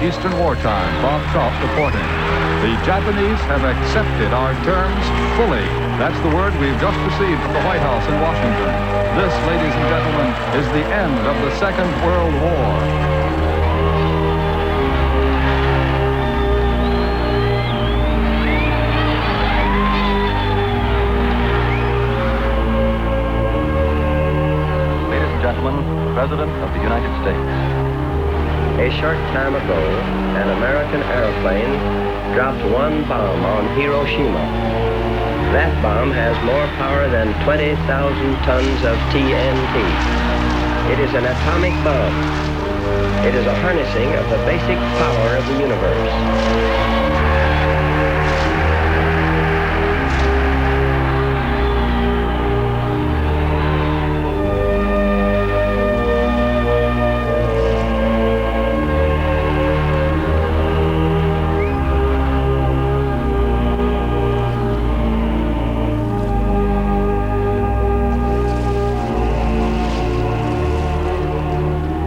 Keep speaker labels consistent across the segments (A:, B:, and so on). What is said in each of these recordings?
A: Eastern wartime, Bob Trout reporting. The Japanese have accepted our terms fully. That's the word we've just received from the White House in Washington. This, ladies and gentlemen, is the end of the Second World War.
B: Gentlemen, the President of the United States.
C: A short time ago, an American airplane dropped one bomb on Hiroshima. That bomb has more power than 20,000 tons of TNT. It is an atomic bomb. It is a harnessing of the basic power of the universe.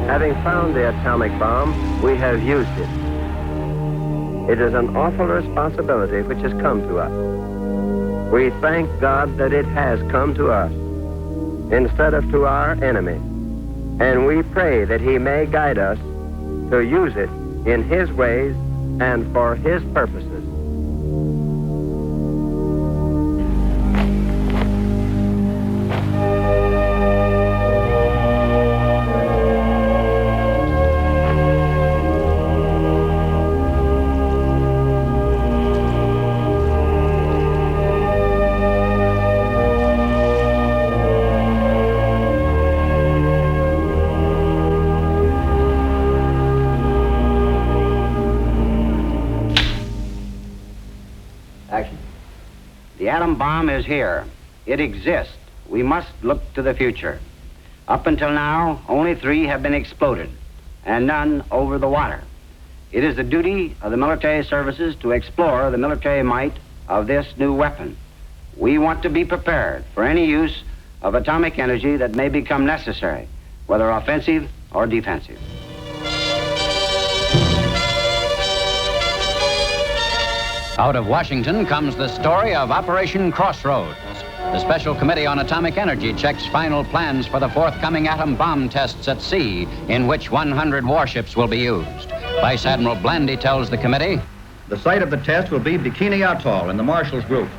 C: Having found the atomic bomb, we have used it. It is an awful responsibility which has come to us. We thank God that it has come to us instead of to our enemy. And we pray that he may guide us to use it in his ways and for his purposes.
D: The atom bomb is here. It exists. We must look to the future. Up until now, only 3 have been exploded, and none over the water. It is the duty of the military services to explore the military might of this new weapon. We want to be prepared for any use of atomic energy that may become necessary, whether offensive or defensive.
E: Out of Washington comes the story of Operation Crossroads. The Special Committee on Atomic Energy checks final plans for the forthcoming atom bomb tests at sea, in which 100 warships will be used. Vice Admiral Blandy tells the committee,
F: the site of the test will be Bikini Atoll in the Marshall Group.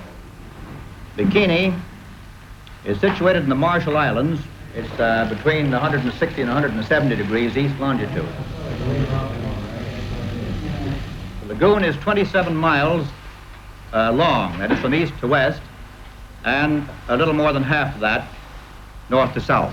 F: Bikini is situated in the Marshall Islands. It's between 160 and 170 degrees east longitude. The lagoon is 27 miles long, that is from east to west, and a little more than half of that north to south.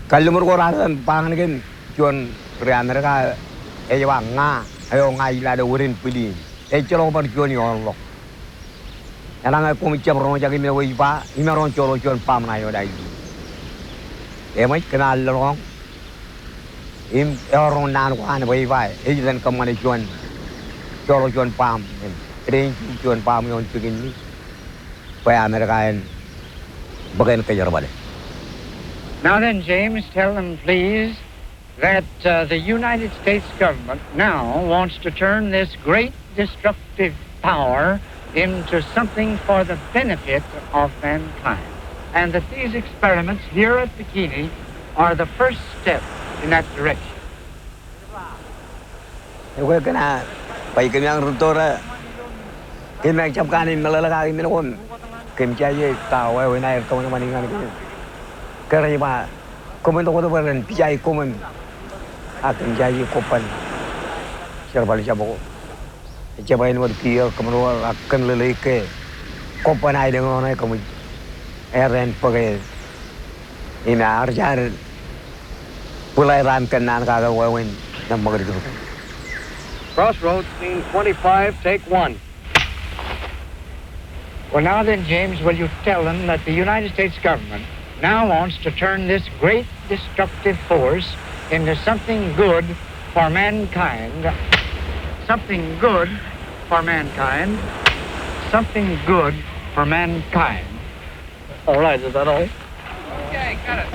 G: Kalau mereka pangan kan, cuan rian mereka, wang nga, ngai lada urin pili, colo par cuan yang lok. Yang aku macam orang jadi mina wipa, mina orang colo cuan pam na yo dai. Mai kenal orang, orang nan kuan wipa, dan kaman cuan, colo cuan pam, kering cuan pam yang cuan ni, supaya mereka yang bagian kejar balik.
H: Now then, James, tell them, please, that the United States government now wants to turn this great destructive power into something for the benefit of mankind. And that these experiments here at Bikini are the first step in that direction.
G: We're gonna Pai kami yang rutora. Kami cap kanin melalui kami nakon. Kami cai tahu ay naik tahu nama ningan kami. Kerana apa? Komen tu kau beran pijai komen. Akan cai kopan. Siapa balik siapa? Siapa yang berkira kemudian akan lelai ke kopan ay dengan orang kami. Eren pakai. Ini arjar. Pulai ram kenan kagak wawen nam magari tu.
H: Crossroads, scene 25, take 1. Well, now then, James, will you tell them that the United States government now wants to turn this great destructive force into something good for mankind. Something good for mankind. Something good for mankind. All right, is that all?
I: Okay, got it.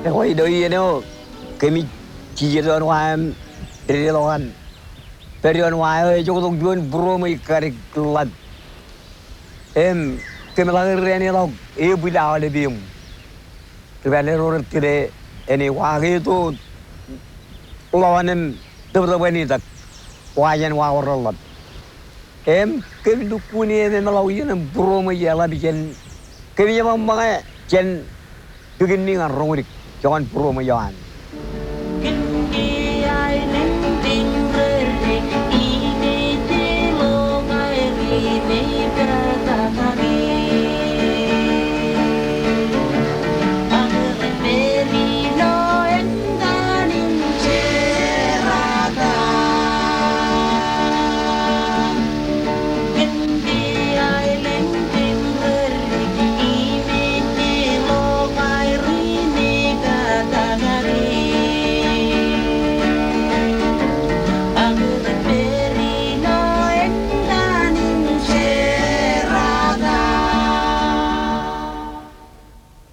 G: Hoi doi no kami cijiran wam rilohan perion wai jo tong juan bro mai karik lat kami lagi rene lo bila ada bium kebane ror tire ini wagi tu lawanem terbani tak wajan wawarlat kami dukuni melau yen bro mai ya labiken kami yang mangai jen begini ngan rongurik jangan pro mayan.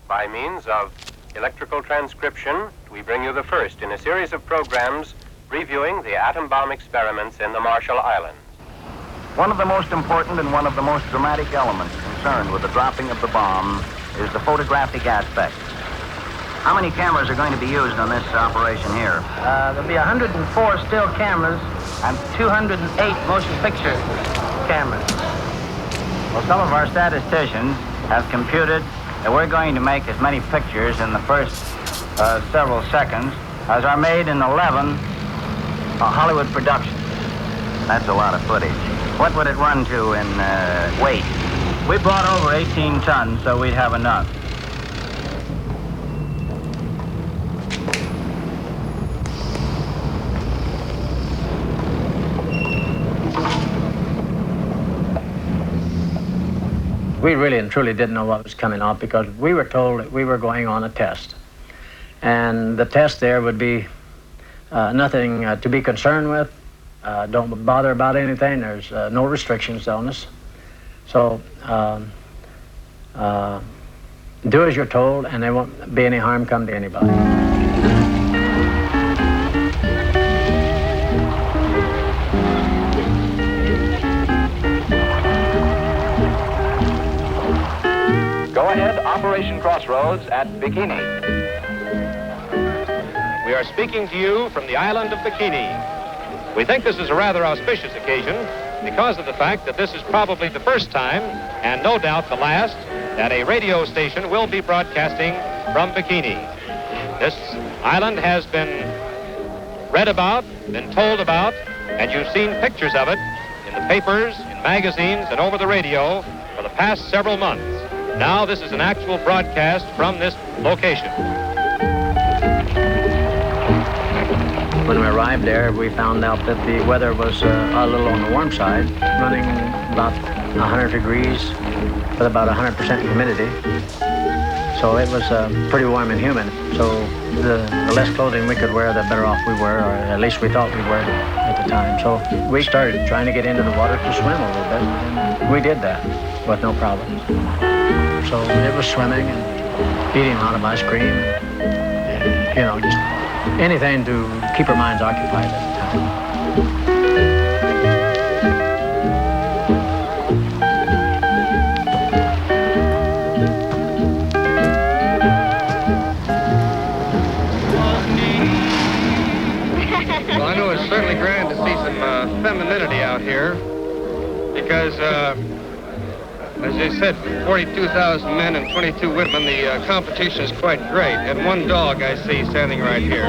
J: By means of electrical transcription, we bring you the first in a series of programs reviewing the atom bomb experiments in the Marshall Islands.
D: One of the most important and one of the most dramatic elements concerned with the dropping of the bomb is the photographic aspect. How many cameras are going to be used on this operation here?
K: There'll be 104 still cameras and 208 motion picture cameras.
D: Well, some of our statisticians have computed that we're going to make as many pictures in the first several seconds as are made in 11 Hollywood productions. That's a lot of footage. What would it run to in weight?
K: We brought over 18 tons, so we'd have enough. We really and truly didn't know what was coming out because we were told that we were going on a test. And the test there would be nothing to be concerned with. Don't bother about anything. There's no restrictions on us. So do as you're told and there won't be any harm come to anybody.
L: Operation Crossroads at Bikini. We are speaking to you from the island of Bikini. We think this is a rather auspicious occasion because of the fact that this is probably the first time, and no doubt the last, that a radio station will be broadcasting from Bikini. This island has been read about, been told about, and you've seen pictures of it in the papers, in magazines, and over the radio for the past several months. Now this is an actual broadcast from this location.
K: When we arrived there, we found out that the weather was a little on the warm side, running about 100 degrees with about 100% humidity. So it was pretty warm and humid. So the less clothing we could wear, the better off we were, or at least we thought we were at the time. So we started trying to get into the water to swim a little bit, and we did that with no problems. So it was swimming and eating a lot of ice cream, and, you know, just anything to keep our minds occupied at the time.
M: Well, I know it's certainly grand to see some femininity out here because, as I said, 42,000 men and 22 women, the competition is quite great. And one dog I see standing right here.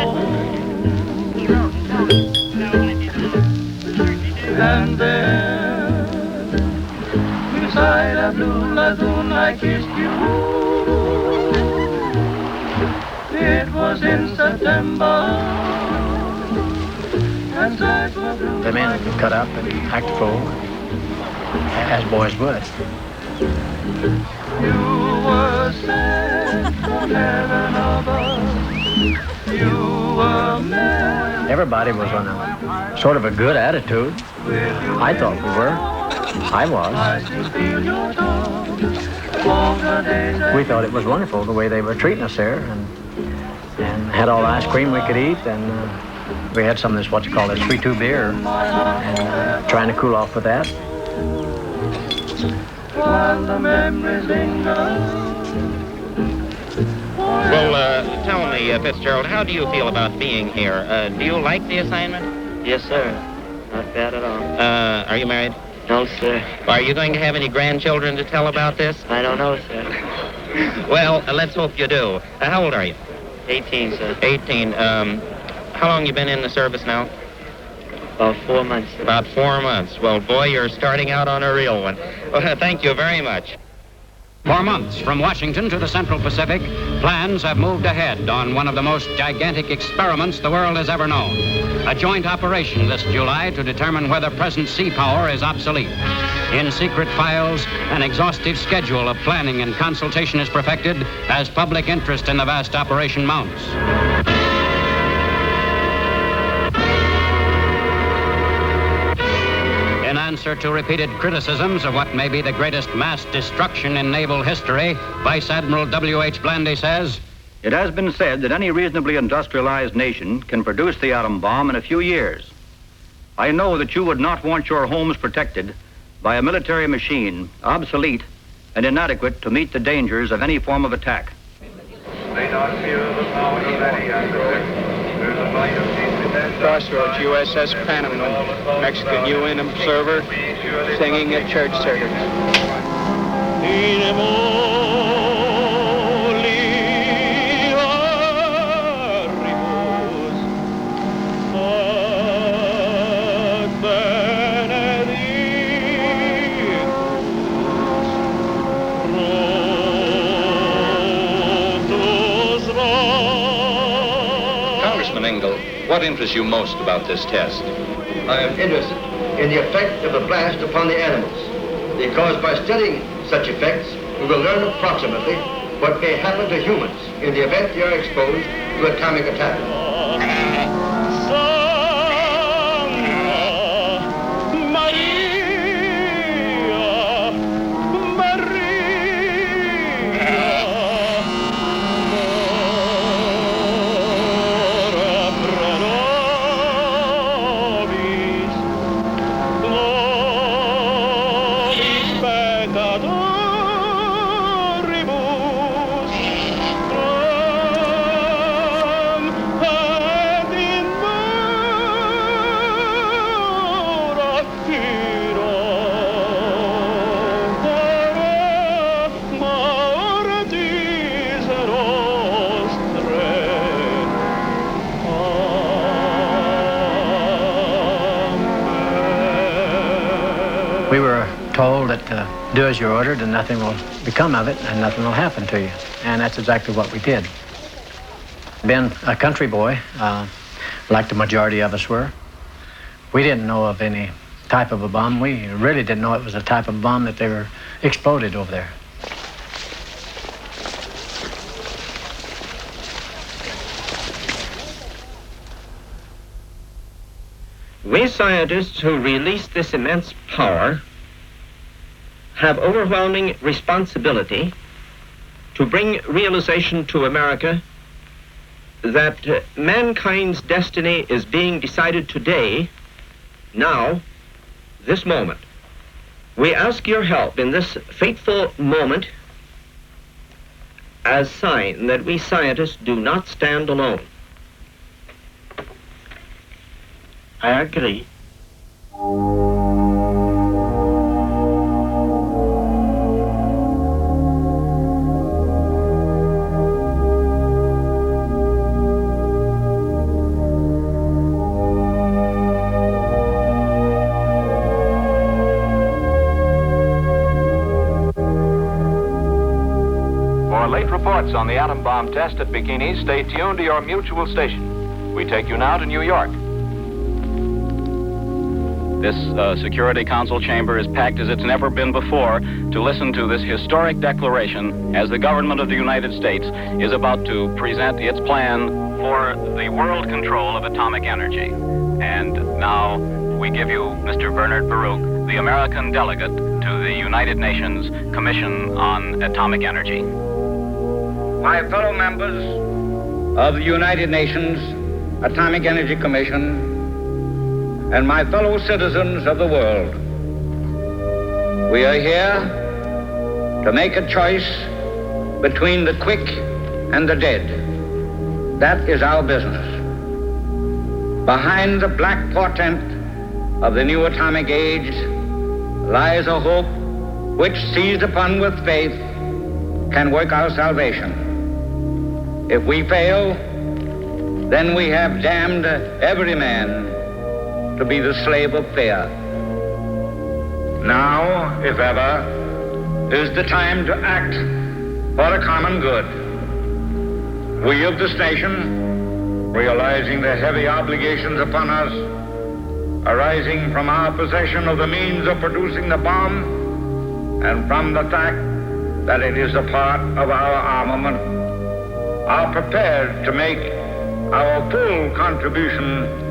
N: And there, beside a blue lagoon, I kissed you. It was in September.
K: The men would cut up and act full, as boys would.
N: You were sent from heaven above. You were meant.
K: Everybody was on a sort of a good attitude. I thought we were. I was. We thought it was wonderful the way they were treating us there, and had all the ice cream we could eat, and we had some of this, what you call a 3-2 beer, and trying to cool off with that.
N: While the memories linger.
O: Well, tell me, Fitzgerald, how do you feel about being here? Do you like the assignment?
P: Yes, sir. Not bad at all.
O: Are you married?
P: No, sir.
O: Are you going to have any grandchildren to tell about this?
P: I don't know, sir.
O: Well, let's hope you do. How old are you?
P: 18, sir.
O: 18. How long you been in the service now?
P: About 4 months, sir.
O: About 4 months. Well, boy, you're starting out on a real one. Well, thank you very much.
E: For months, from Washington to the Central Pacific, plans have moved ahead on one of the most gigantic experiments the world has ever known. A joint operation this July to determine whether present sea power is obsolete. In secret files, an exhaustive schedule of planning and consultation is perfected as public interest in the vast operation mounts. In answer to repeated criticisms of what may be the greatest mass destruction in naval history, Vice Admiral W.H. Blandy says,
F: "It has been said that any reasonably industrialized nation can produce the atom bomb in a few years. I know that you would not want your homes protected by a military machine obsolete and inadequate to meet the dangers of any form of attack."
N: May not fear the power of any adversary. There's a light of peace in that
M: Crossroads, USS Panama, Mexican UN observer, singing at church service.
Q: What interests you most about this test?
R: I am interested in the effect of the blast upon the animals, because by studying such effects, we will learn approximately what may happen to humans in the event they are exposed to atomic attack.
K: We were told that do as you're ordered and nothing will become of it and nothing will happen to you. And that's exactly what we did. Being a country boy, like the majority of us were, we didn't know of any type of a bomb. We really didn't know it was a type of bomb that they were exploded over there.
O: We scientists who release this immense power have overwhelming responsibility to bring realization to America that mankind's destiny is being decided today, now, this moment. We ask your help in this fateful moment as sign that we scientists do not stand alone.
P: I agree.
L: For late reports on the atom bomb test at Bikini, stay tuned to your mutual station. We take you now to New York.
J: This Security Council chamber is packed as it's never been before to listen to this historic declaration as the government of the United States is about to present its plan for the world control of atomic energy. And now we give you Mr. Bernard Baruch, the American delegate to the United Nations Commission on Atomic Energy.
F: My fellow members of the United Nations Atomic Energy Commission and my fellow citizens of the world, we are here to make a choice between the quick and the dead. That is our business. Behind the black portent of the new atomic age lies a hope which, seized upon with faith, can work our salvation. If we fail, then we have damned every man to be the slave of fear. Now, if ever, is the time to act for a common good. We of this nation, realizing the heavy obligations upon us arising from our possession of the means of producing the bomb and from the fact that it is a part of our armament, are prepared to make our full contribution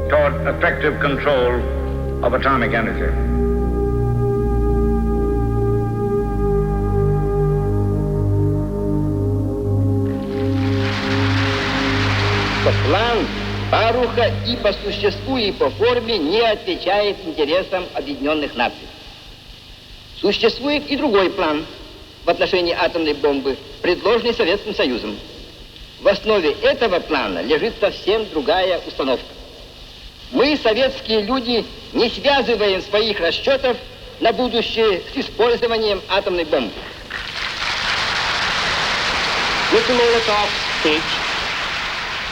F: toward effective control of atomic energy.
S: План Баруха и по существу, и по форме не отвечает интересам Объединенных Наций. Существует и другой план в отношении атомной бомбы, предложенный Советским Союзом. В основе этого плана лежит совсем другая установка. Мы, советские люди, не связываем своих расчетов на будущее с использованием атомной бомбы.
T: Mr. Molotov's speech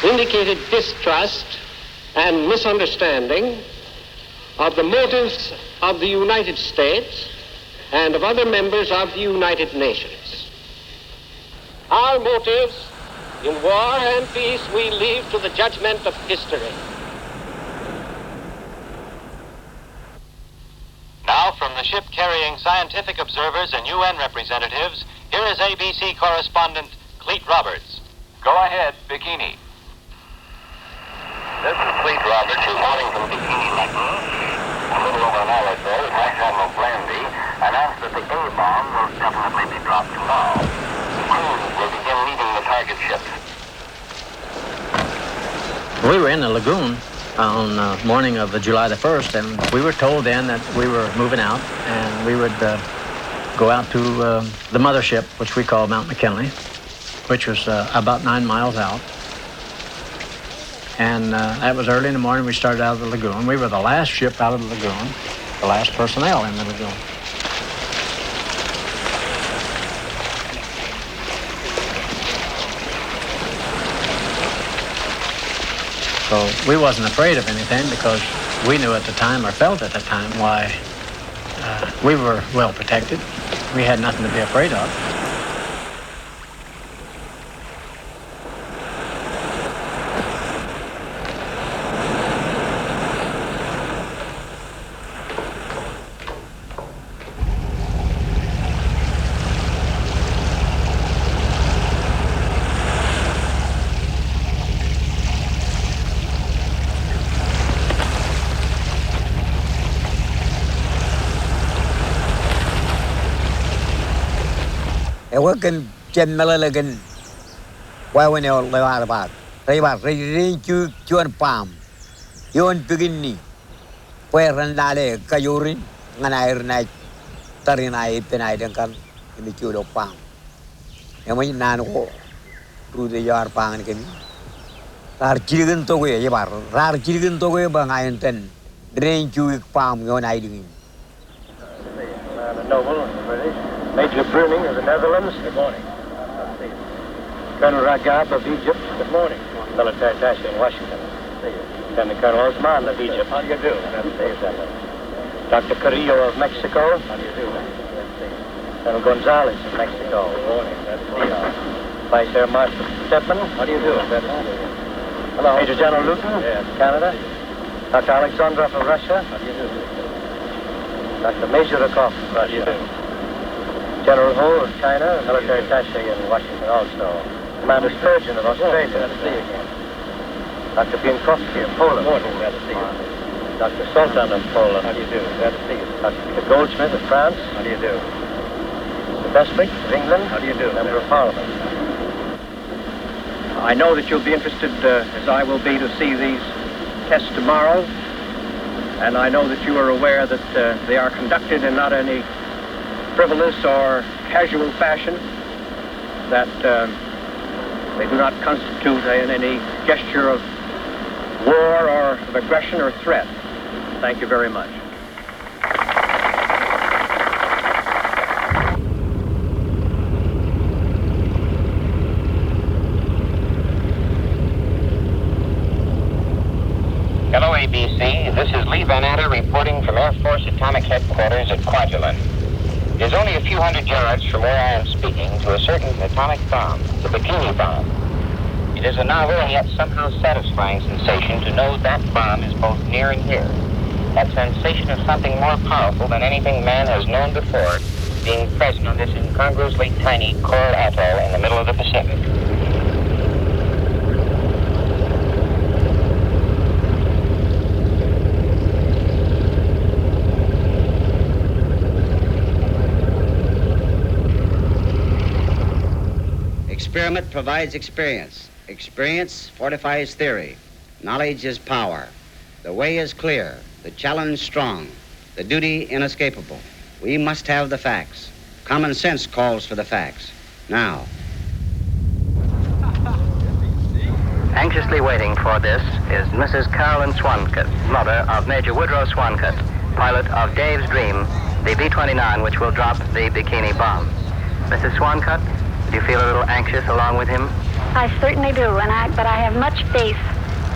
T: indicated distrust and misunderstanding of the motives of the United States and of other members of the United Nations. Our motives in war and peace we leave to the judgment of history.
B: Now, from the ship carrying scientific observers and UN representatives, here is ABC correspondent Cleet Roberts.
L: Go ahead, Bikini.
U: This is Cleet Roberts reporting from Bikini Lagoon. A little over an hour ago, Vice Admiral Blandy announced that the A-bomb will definitely be dropped tomorrow. Crews will begin leaving the target ships.
K: We were in the lagoon on the morning of July the 1st, and we were told then that we were moving out, and we would go out to the mothership, which we call Mount McKinley, which was about 9 miles out. And that was early in the morning. We started out of the lagoon. We were the last ship out of the lagoon, the last personnel in the lagoon. So we wasn't afraid of anything because we knew at the time, or felt at the time, why We were well protected. We had nothing to be afraid of.
G: Ewa kan chen malala kan why when you lewa about ring chuan palm yon Bikini where randale kayurin nganair na tarinai penai dengkan ini chulo palm yang mai nan ko ru de yar pang kan rar chirigen to ye bar rar chirigen to ye bangayen ten ring chu palm yon ai dingin
A: Noble of the British, Major Bruning of the Netherlands. Good morning. Colonel Ragab of Egypt. Good morning. Military attaché in Washington. Lieutenant Colonel Osman of Egypt. How do you do? Dr. Carrillo of Mexico. How do you do? Colonel Gonzalez of Mexico. Good morning. Vice Air Marshal Stedman. How do you do? Hello. Major General Luton. Yes. Canada. Dr. Alexandrov of Russia. How do you do? Dr. Mazurikov of Russia. General Ho of China, military attaché in Washington also. Commander Sturgeon of Australia. Glad to see you again. Dr. Bienkowski of Poland. Good morning. Glad to see you. Dr. Sultan of Poland. How do you do? Glad to see you. Dr. Goldsmith of France. How do you do? Mr. Beswick of England. How do you do? Member of Parliament.
V: I know that you'll be interested, as I will be, to see these tests tomorrow. And I know that you are aware that they are conducted in not any frivolous or casual fashion, that they do not constitute any gesture of war or of aggression or threat. Thank you very much.
U: Hello, ABC. This is Lee Van Atter reporting from Air Force Atomic Headquarters at Kwajalein. It is only a few hundred yards from where I am speaking to a certain atomic bomb, the Bikini bomb. It is a novel and yet somehow satisfying sensation to know that bomb is both near and here. That sensation of something more powerful than anything man has known before being present on this incongruously tiny coral atoll in the middle of the Pacific.
D: Experiment provides experience. Experience fortifies theory. Knowledge is power. The way is clear. The challenge strong. The duty inescapable. We must have the facts. Common sense calls for the facts. Now.
W: Anxiously waiting for this is Mrs. Carolyn Swankett, mother of Major Woodrow Swankett, pilot of Dave's Dream, the B-29 which will drop the Bikini bomb. Mrs. Swankett, do you feel a little anxious along with him?
X: I certainly do, but I have much faith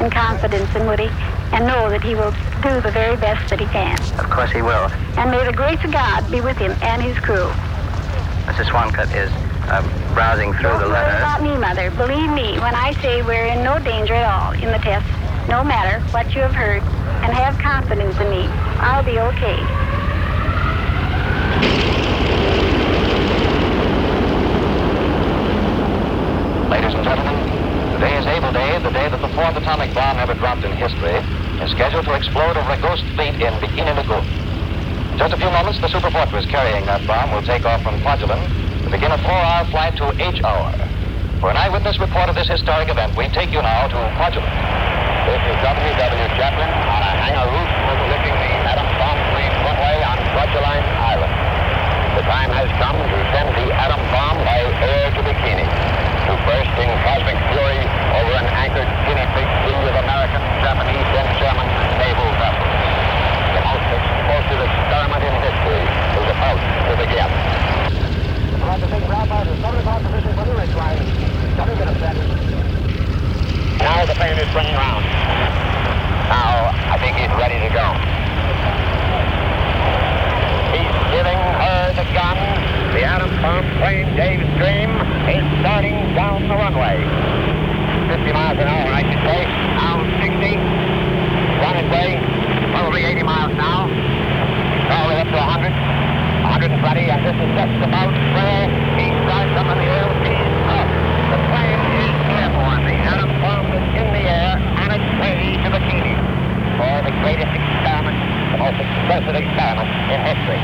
X: and confidence in Woody and know that he will do the very best that he can.
W: Of course he will.
X: And may the grace of God be with him and his crew.
W: Mrs. Swankett is browsing through the letter.
X: Don't worry about me, Mother. Believe me when I say we're in no danger at all in the test, no matter what you have heard, and have confidence in me. I'll be okay.
B: Ladies and gentlemen, today is Able Day, the day that the fourth atomic bomb ever dropped in history, is scheduled to explode over a ghost fleet in Bikini Lagoon. In just a few moments, the superfortress carrying that bomb will take off from Kwajalein to begin a 4-hour flight to H-hour. For an eyewitness report of this historic event, we take you now to Kwajalein.
U: This is W.W. Chaplin on a hangar roof overlooking the atom bomb plane runway on Kwajalein Island. The time has come to send the atom bomb by air to Bikini, to burst in cosmic fury over an anchored guinea pig sea of American, Japanese, and German naval vessels. The most explosive experiment in history is about to begin. Now the plane is swinging around. Now I think he's ready to go. He plane, Dave's Dream, is starting down the runway. 50 miles an hour, I should say. Now 60. On its way, probably 80 miles now. Probably up to 100, 120, and this is just about where he starts up in the air. He's up. The plane is airborne. The atom bomb is in the air on its way to Bikini for the greatest experiment, the most explosive experiment in history.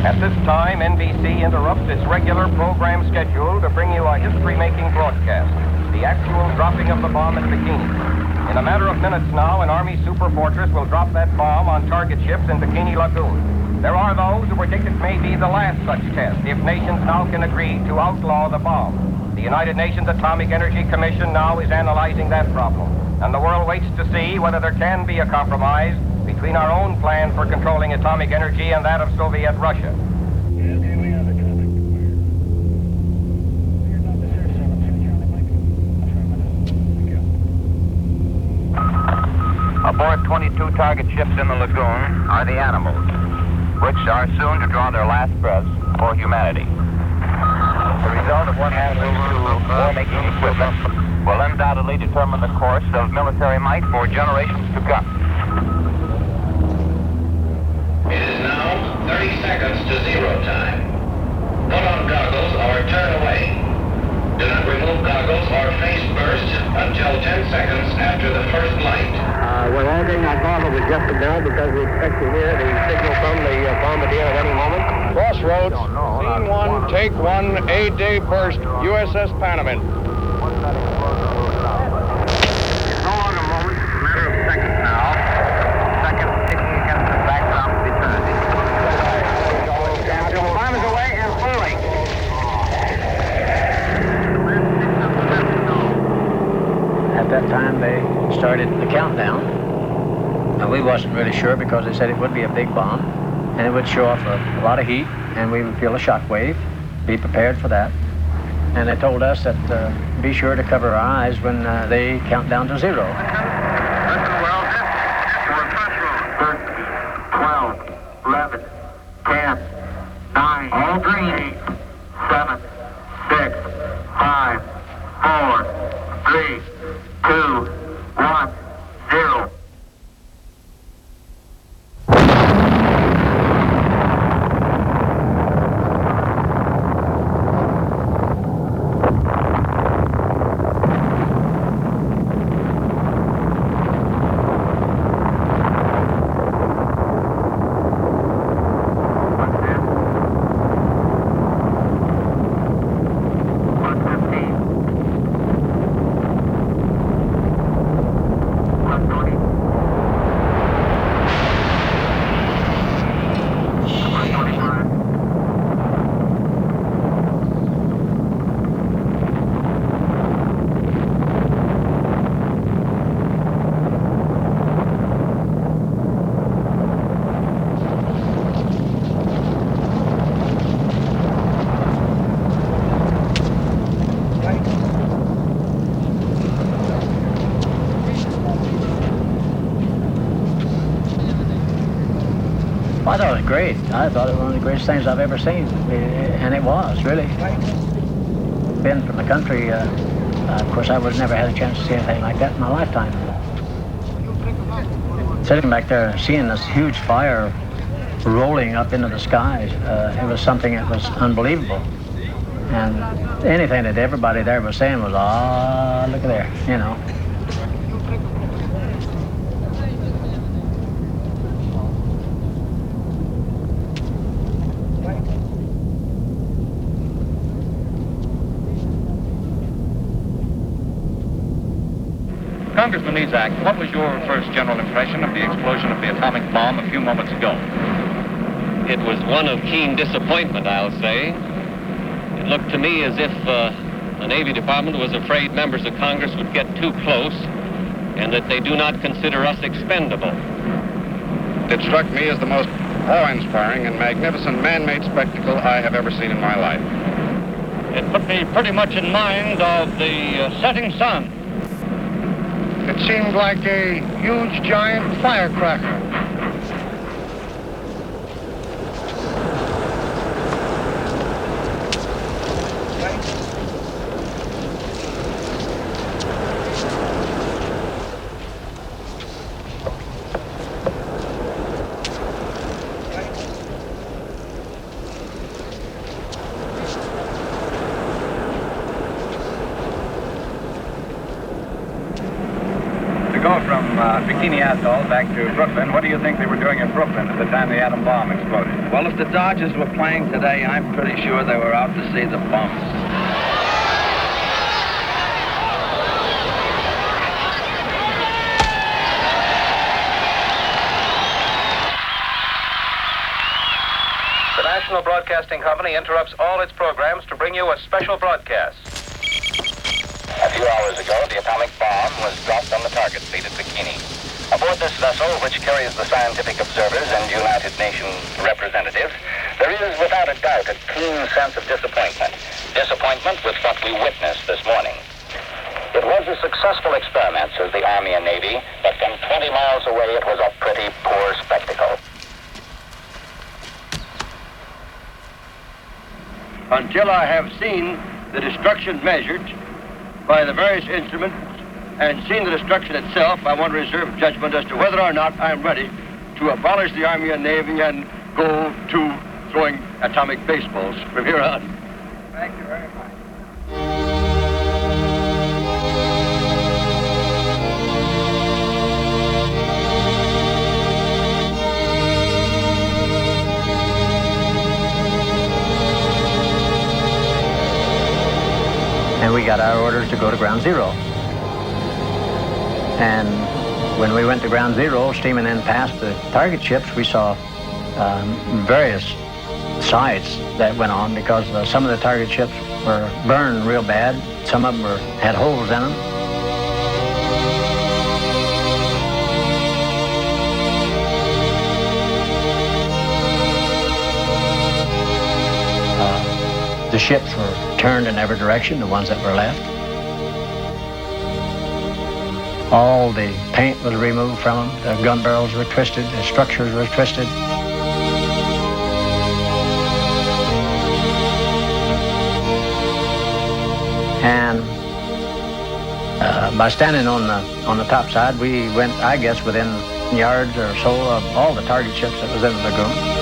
L: At this time, NBC interrupts its regular program schedule to bring you a history-making broadcast, the actual dropping of the bomb at Bikini. In a matter of minutes now, an Army superfortress will drop that bomb on target ships in Bikini Lagoon. There are those who predict it may be the last such test, if nations now can agree to outlaw the bomb. The United Nations Atomic Energy Commission now is analyzing that problem, and the world waits to see whether there can be a compromise between our own plan for controlling atomic energy and that of Soviet Russia.
U: Aboard 22 target ships in the lagoon are the animals, which are soon to draw their last breaths for humanity. The result of what happens to war-making equipment will undoubtedly determine the course of military might for generations to come. It is now 30 seconds to zero time. Put on goggles or turn away. Do not remove goggles or face burst until 10 seconds after the first light.
V: We're holding our goggles adjusted now because we expect to hear the signal from the bombardier at any moment.
L: Crossroads, scene one, take one, A-day burst, USS Panamint.
U: It's no longer moments, it's a matter of seconds now. Seconds ticking against the background of eternity. The bomb is away and falling.
K: At that time, they started the countdown. And we wasn't really sure because they said it would be a big bomb and it would show off a lot of heat and we would feel a shock wave. Be prepared for that. And they told us that be sure to cover our eyes when they count down to zero.
U: 13, 12, 11, 10, 9, all green, 7, 6, 5, 4, 3, 2, 1, 0.
K: I thought it was great. I thought it was one of the greatest things I've ever seen. And it was, really. Being from the country, of course, I would never had a chance to see anything like that in my lifetime. Sitting back there, seeing this huge fire rolling up into the skies, it was something that was unbelievable. And anything that everybody there was saying was, ah, look at there, you know.
L: Congressman Isaac, what was your first general impression of the explosion of the atomic bomb a few moments ago?
C: It was one of keen disappointment, I'll say.
L: It looked to me as if the Navy Department was afraid members of Congress would get too close and that they do not consider us expendable.
M: It struck me as the most awe-inspiring and magnificent man-made spectacle I have ever seen in my life.
C: It put me pretty much in mind of the setting sun.
M: It seemed like a huge, giant firecracker.
E: Bikini Atoll back to Brooklyn. What do you think they were doing in Brooklyn at the time the atom bomb exploded?
H: Well, if the Dodgers were playing today, I'm pretty sure they were out to see the bums.
B: The National Broadcasting Company interrupts all its programs to bring you a special broadcast.
U: A few hours ago, the atomic bomb was dropped on the target fleet at Bikini. Aboard this vessel, which carries the scientific observers and United Nations representatives, there is without a doubt a keen sense of disappointment. Disappointment with what we witnessed this morning. It was a successful experiment, says the Army and Navy, but from 20 miles away it was a pretty poor spectacle.
I: Until I have seen the destruction measured by the various instruments and seen the destruction itself, I want to reserve judgment as to whether or not I'm ready to abolish the Army and Navy and go to throwing atomic baseballs from here on.
E: Thank you very much.
K: And we got our orders to go to ground zero. And when we went to ground zero, steaming in past the target ships, we saw various sights that went on because some of the target ships were burned real bad. Some of them had holes in them. The ships were turned in every direction, the ones that were left. All the paint was removed from them. The gun barrels were twisted. The structures were twisted. And by standing on the top side, we went, I guess, within yards or so of all the target ships that was in the lagoon.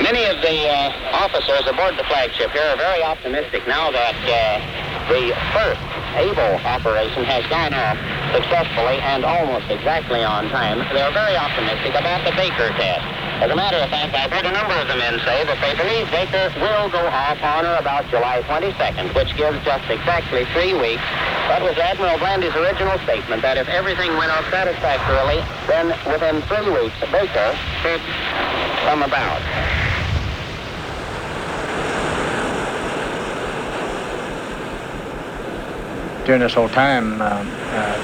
U: Many of the officers aboard the flagship here are very optimistic now that the first Able operation has gone off successfully and almost exactly on time. They're very optimistic about the Baker test. As a matter of fact, I've heard a number of the men say that they believe Baker will go off on or about July 22nd, which gives just exactly 3 weeks. That was Admiral Blandy's original statement that if everything went off satisfactorily, then within 3 weeks, Baker should come about.
K: During this whole time,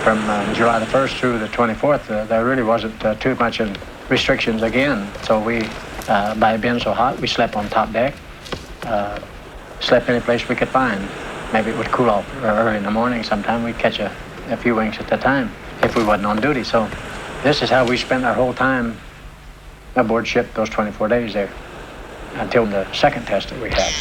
K: from July the 1st through the 24th, there really wasn't too much in restrictions again. So we, by being so hot, we slept on top deck, slept any place we could find. Maybe it would cool off early in the morning. Sometime we'd catch a few winks at a time if we wasn't on duty. So this is how we spent our whole time aboard ship those 24 days there. until the second test that we had.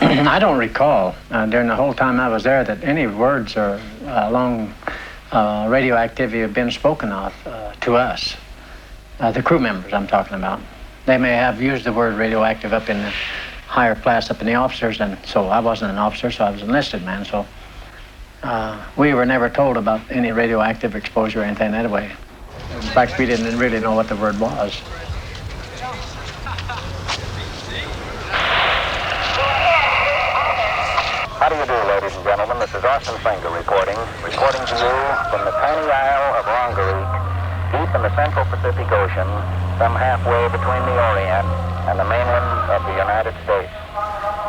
K: I don't recall during the whole time I was there that any words or along radioactivity have been spoken of to us. The crew members I'm talking about. They may have used the word radioactive up in the higher class, up in the officers, and so I wasn't an officer, so I was an enlisted man, so we were never told about any radioactive exposure or anything that way. In fact, we didn't really know what the word was.
B: How do you do, ladies and gentlemen? This is Austin Finger reporting to you from the tiny isle of Rongerik, deep in the central Pacific Ocean, some halfway between the Orient and the mainland of the United States.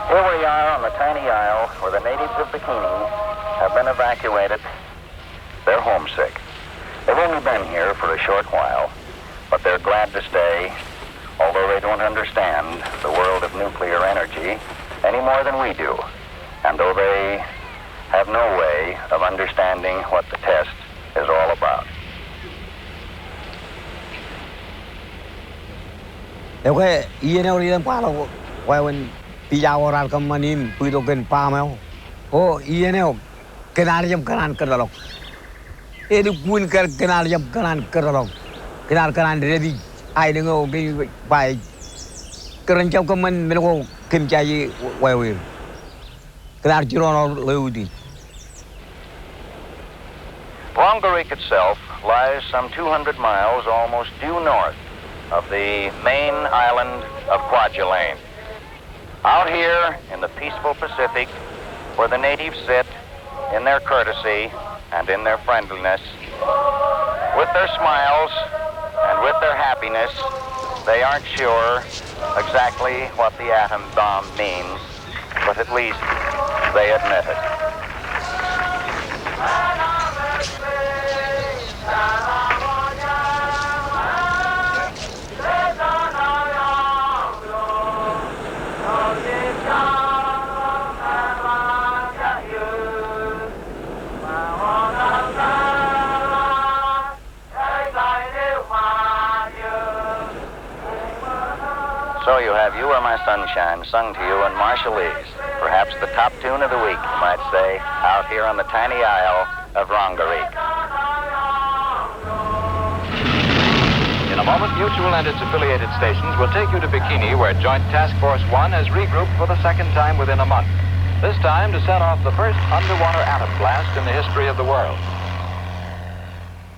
B: Here we are on the tiny isle where the natives of Bikini have been evacuated. They're homesick. They've only been here for a short while, but they're glad to stay, although they don't understand the world of nuclear energy any more than we do. And though they have no way of understanding what the test is all about.
G: Okay, you know, you know, when Pijao or Alcamanin, Pudokan Pamel, oh, you know, Canarium Canan Catalog. Edupun Canarium Canan Catalog. Canan ready, I don't know, by current Jokaman Melo Kim Jay, where we
B: Rongerik itself lies some 200 miles almost due north of the main island of Kwajalein. Out here in the peaceful Pacific, where the natives sit in their courtesy and in their friendliness, with their smiles and with their happiness, they aren't sure exactly what the atom bomb means, but at least they admit it. So you have You Are My Sunshine sung to you in Marshallese, perhaps the top tune of the week, you might say, out here on the tiny isle of Rongerik.
L: In a moment, Mutual and its affiliated stations will take you to Bikini, where Joint Task Force 1 has regrouped for the second time within a month. This time to set off the first underwater atom blast in the history of the world.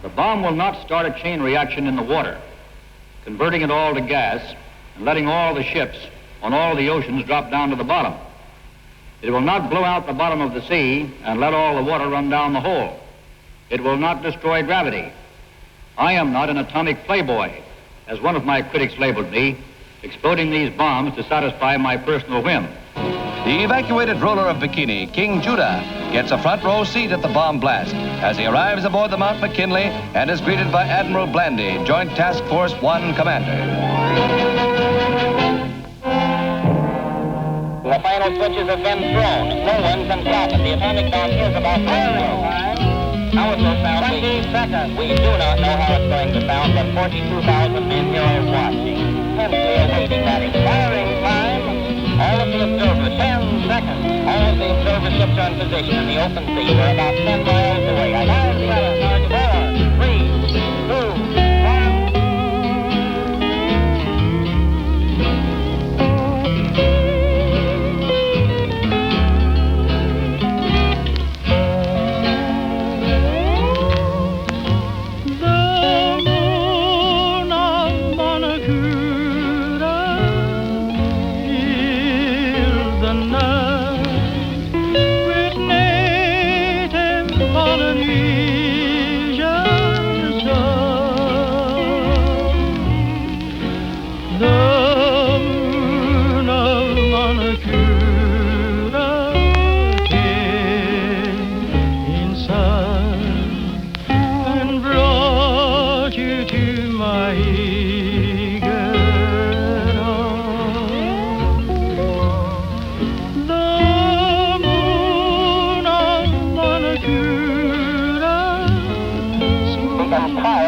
N: The bomb will not start a chain reaction in the water, converting it all to gas and letting all the ships on all the oceans drop down to the bottom. It will not blow out the bottom of the sea and let all the water run down the hole. It will not destroy gravity. I am not an atomic playboy, as one of my critics labeled me, exploding these bombs to satisfy my personal whim.
O: The evacuated ruler of Bikini, King Judah, gets a front row seat at the bomb blast as he arrives aboard the Mount McKinley and is greeted by Admiral Blandy, Joint Task Force 1 commander.
U: The final switches have been thrown. No one can stop it. The atomic bomb is about firing time. How it will sound, 20 seconds. We do not know how it's going to sound, but 42,000 men here are watching, intently awaiting that expiring time. All of the observers, 10 seconds. All of the observer ships are in position in the open sea. We're about 10 miles away. 9, 7, 4, 3, 2, 1.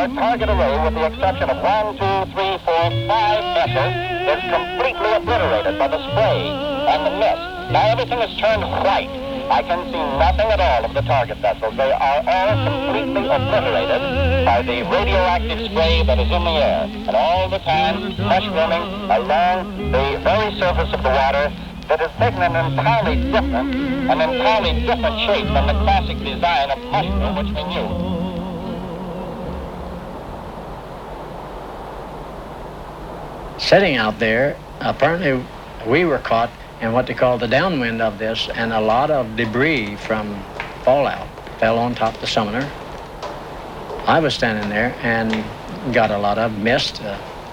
B: entire target array, with the exception of 1, 2, 3, 4, 5 vessels, is completely obliterated by the spray and the mist. Now everything is turned white. I can see nothing at all of the target vessels. They are all completely obliterated by the radioactive spray that is in the air. And all the time, mushrooming along the very surface of the water that has taken an entirely different shape than the classic design of mushroom which we knew.
K: Sitting out there, apparently we were caught in what they call the downwind of this, and a lot of debris from fallout fell on top of the Sumner. I was standing there and got a lot of mist,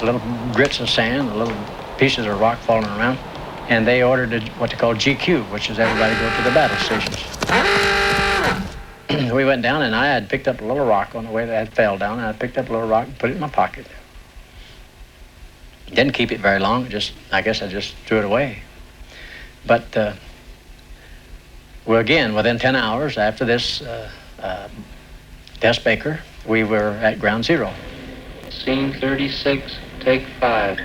K: little grits of sand, little pieces of rock falling around, and they ordered what they call GQ, which is everybody go to the battle stations. We went down, and I had picked up a little rock on the way that fell down, and I picked up a little rock and put it in my pocket. Didn't keep it very long, I guess I just threw it away. But well, again, within 10 hours after this test Baker, we were at ground zero.
H: Scene 36, take 5.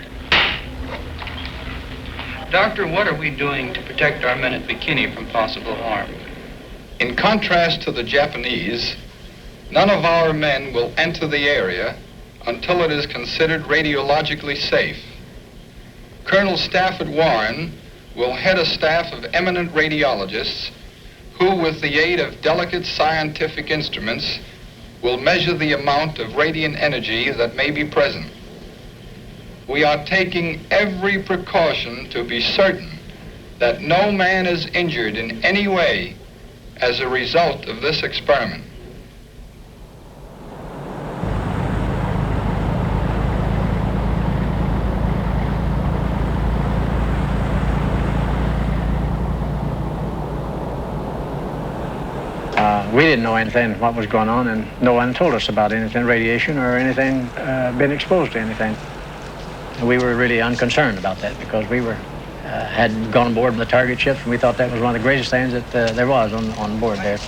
J: Doctor, what are we doing to protect our men at Bikini from possible harm?
P: In contrast to the Japanese, none of our men will enter the area until it is considered radiologically safe. Colonel Stafford Warren will head a staff of eminent radiologists who, with the aid of delicate scientific instruments, will measure the amount of radiant energy that may be present. We are taking every precaution to be certain that no man is injured in any way as a result of this experiment.
K: We didn't know anything what was going on, and no one told us about anything, radiation or anything, been exposed to anything. And we were really unconcerned about that because we were had gone aboard the target ships, and we thought that was one of the greatest things that there was on board there.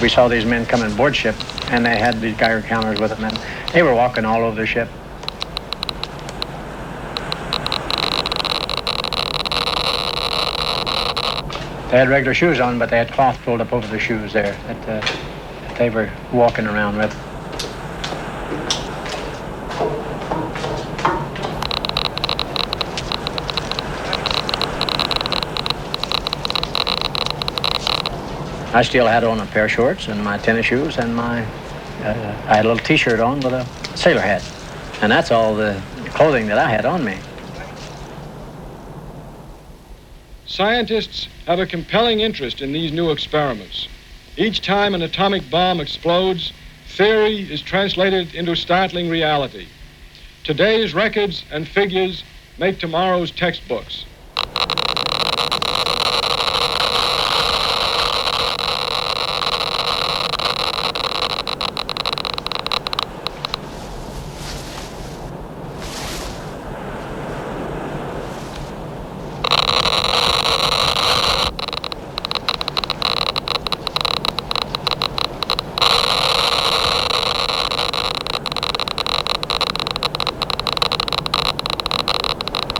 K: We saw these men coming aboard ship, and they had these Geiger counters with them, and they were walking all over the ship. They had regular shoes on, but they had cloth pulled up over the shoes there that they were walking around with. I still had on a pair of shorts and my tennis shoes, and I had a little T-shirt on with a sailor hat. And that's all the clothing that I had on me.
Q: Scientists have a compelling interest in these new experiments. Each time an atomic bomb explodes, theory is translated into startling reality. Today's records and figures make tomorrow's textbooks.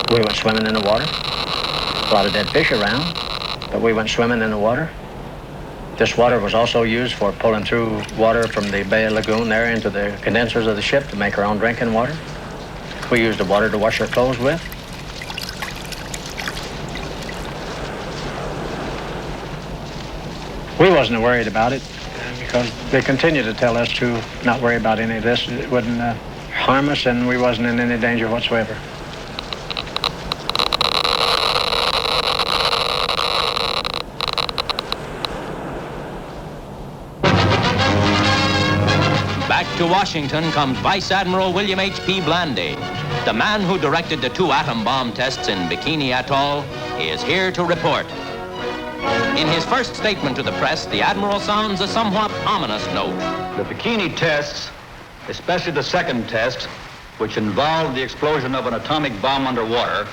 K: We went swimming in the water. A lot of dead fish around, but we went swimming in the water. This water was also used for pulling through water from the Bay Lagoon there into the condensers of the ship to make our own drinking water. We used the water to wash our clothes with. We wasn't worried about it because they continued to tell us to not worry about any of this. It wouldn't harm us, and we wasn't in any danger whatsoever.
R: Back to Washington comes Vice Admiral William H.P. Blandy. The man who directed the 2 atom bomb tests in Bikini Atoll is here to report. In his first statement to the press, the Admiral sounds a somewhat ominous note.
N: The Bikini tests, especially the second test, which involved the explosion of an atomic bomb underwater,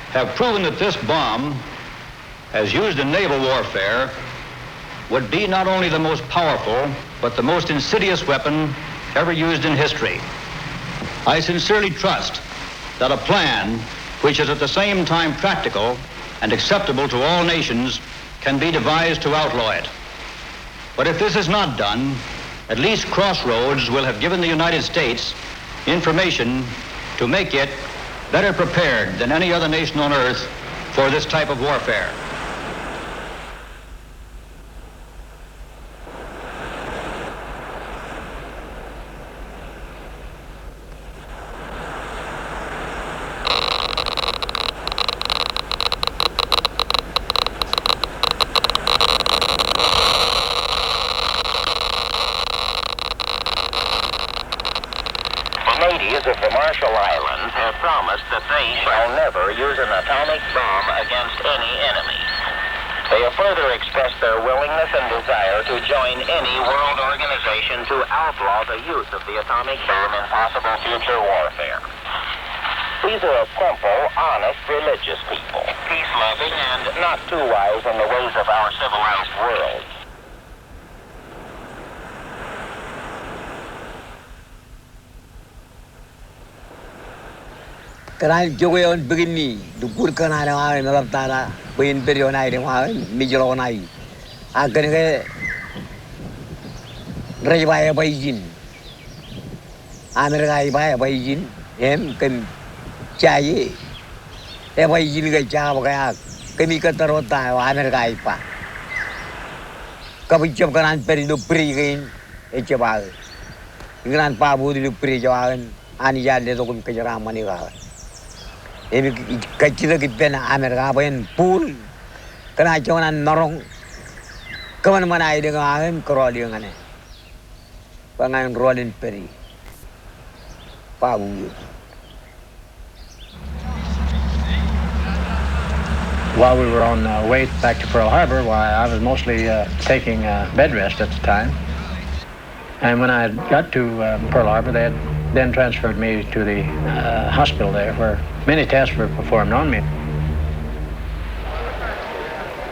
N: have proven that this bomb as used in naval warfare, would be not only the most powerful, but the most insidious weapon ever used in history. I sincerely trust that a plan which is at the same time practical and acceptable to all nations can be devised to outlaw it. But if this is not done, at least Crossroads will have given the United States information to make it better prepared than any other nation on earth for this type of warfare.
U: Natives of the Marshall Islands have promised that they shall never use an atomic bomb against any enemy. They have further expressed their willingness and desire to join any world organization to outlaw the use of the atomic bomb in possible future warfare. These are a simple, honest, religious people, peace-loving and not too wise in the ways of our civilized world.
G: Karena jokoyon begini, dukur kana dengan dalam tanah, bayin perionai dengan mijalonai. Agar ke rajaya bayjin, Amerika ibaya bayjin, kan cai, bayjin ke cah kaya kami keterota Amerika ipa. Kabicap kanan peridu peri kain, ecebal. Kanan pabu di peri jawan, ani jalan itu kun kejaran manigal. Ini kecil kita na Amerika bayan pool, kena cuma norong, kemana-mana ada dengan kerolin kan, pengen rolling peri, pabu.
K: While we were on the way back to Pearl Harbor, why I was mostly taking bed rest at the time, and when I got to Pearl Harbor, they had then transferred me to the hospital there, where many tests were performed on me.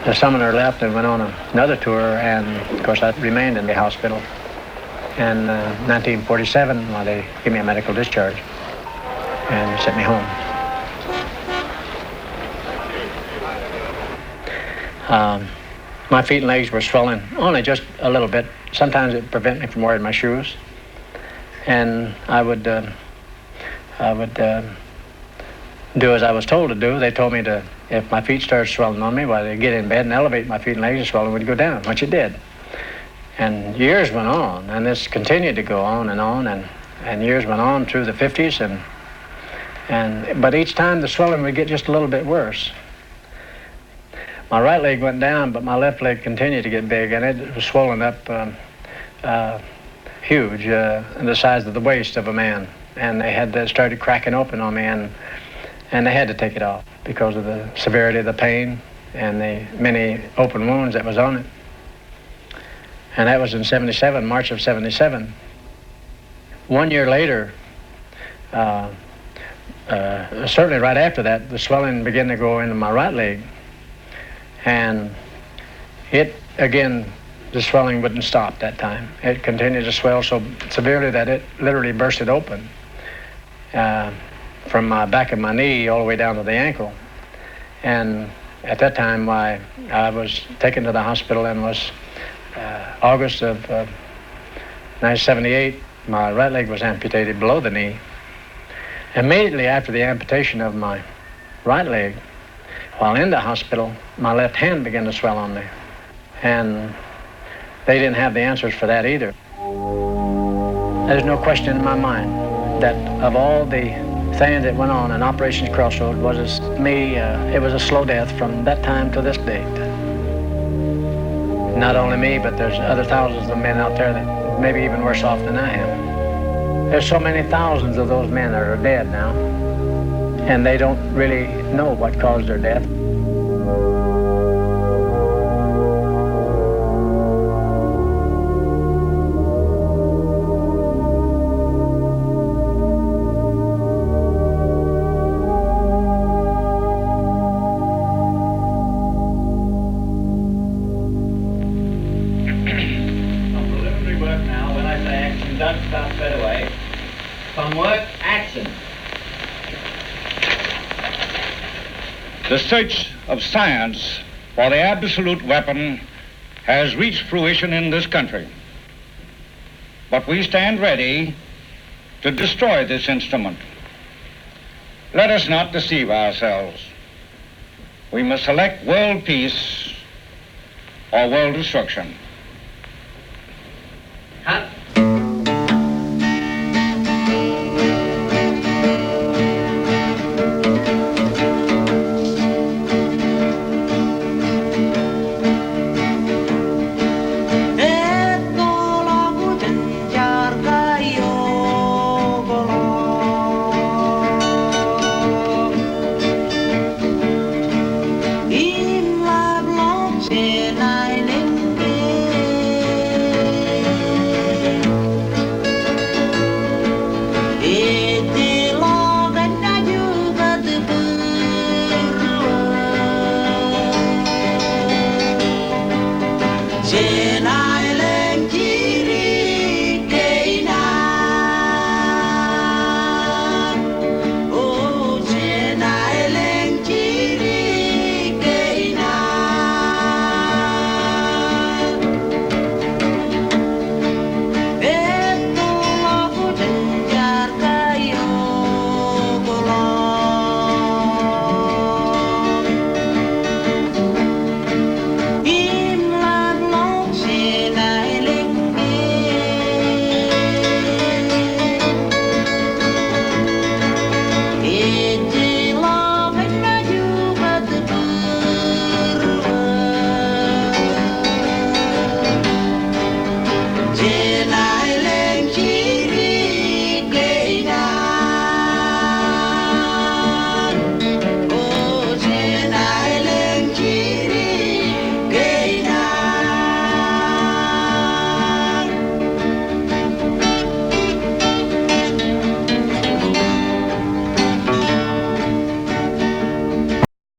K: The summoner left and went on another tour, and of course I remained in the hospital. In 1947, well, they gave me a medical discharge and sent me home. My feet and legs were swollen, only just a little bit. Sometimes it prevented me from wearing my shoes. And I would do as I was told to do. They told me to, if my feet started swelling on me, well, they'd get in bed and elevate my feet and legs, and swelling would go down, which it did. And years went on, and this continued to go on, and years went on through the 50s, but each time the swelling would get just a little bit worse. My right leg went down, but my left leg continued to get big, and it was swollen up huge, the size of the waist of a man, and they had started cracking open on me, and they had to take it off because of the severity of the pain and the many open wounds that was on it. And that was in '77, March of '77. 1 year later, certainly right after that, the swelling began to go into my right leg, and it again. The swelling wouldn't stop that time. It continued to swell so severely that it literally bursted open from my back of my knee all the way down to the ankle. And at that time, I was taken to the hospital, and was August of 1978. My right leg was amputated below the knee. Immediately after the amputation of my right leg, while in the hospital, my left hand began to swell on me. And they didn't have the answers for that either. There's no question in my mind that of all the things that went on in Operation Crossroads, it was a slow death from that time to this date. Not only me, but there's other thousands of men out there that may be even worse off than I am. There's so many thousands of those men that are dead now, and they don't really know what caused their death.
C: The search of science for the absolute weapon has reached fruition in this country. But we stand ready to destroy this instrument. Let us not deceive ourselves. We must select world peace or world destruction.
A: Jenna